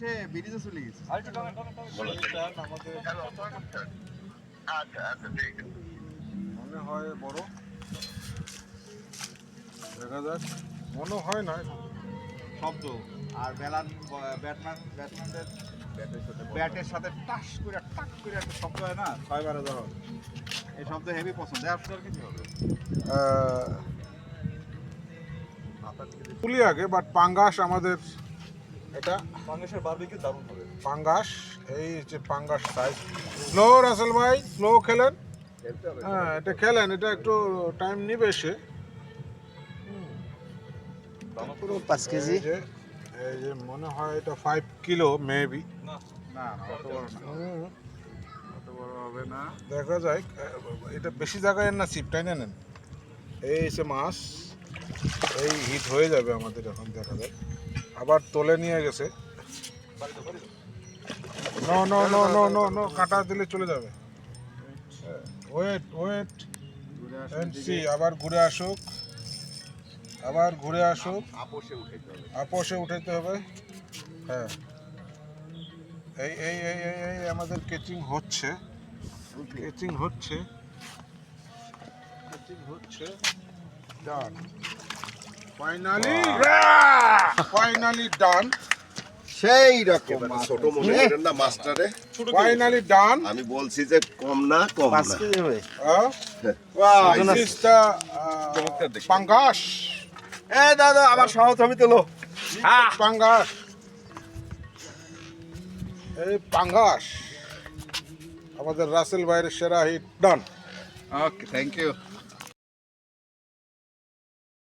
সে ব্রিজে চলে গেছে। মনে হয় বড়, দেখা যাক। মনে হয় না, শব্দ আর ব্যাটসম্যানদের ব্যাটের সাথে টাস করে টাক করে একটা শব্দ হয় না 6 বারে যখন, এই শব্দ হেভি পছন্দ। আপনার কিছু হবে তুলি আগে, বাট পাঙ্গাস আমাদের এটা বাংলাদেশের বারবিকিউ দারুণ হবে। পাঙ্গাস, এই যে পাঙ্গাস সাইজ। স্লো রাসেল ভাই, স্লো খেলেন। হ্যাঁ, এটা খেলেন, এটা একটু টাইম নিবে সে। পুরো 5 কেজি। এই যে মনে হয় এটা 5 কিলো মেবি। না না অত বড় না, অত বড় হবে না। দেখা যায়, এটা বেশি জায়গায় না, চিপটাই না নেন। এই সে মাছ, এই হিট হয়ে যাবে আমাদের এখন, দেখা যায়। আবার তোলে নিয়ে গেছে। No no no no no no, কাটা দিলে চলে যাবে। ওয়েট ওয়েট এন্ড সি, আবার ঘুরে আসুক, আবার ঘুরে আসুক। আপোষে উঠাইতে হবে। হ্যাঁ, এই এই এই এই এই আমাদের কেচিং হচ্ছে, কেচিং হচ্ছে, কেচিং হচ্ছে। ডান, ফাইনালি ফাইনালি ডান, সেই রকম ছোট মনে করেন না মাস্টারে, ফাইনালি ডান। আমি বলছি যে কম না, কম 5 না। কেজি হবে। This is the পাঙ্গাস, এ দাদা আমার সহধর্মী তোলো। পাঙ্গাস, এই পাঙ্গাস আমাদের রাসেল ভাইয়ের সেরা হিট। ডান। Okay, thank you.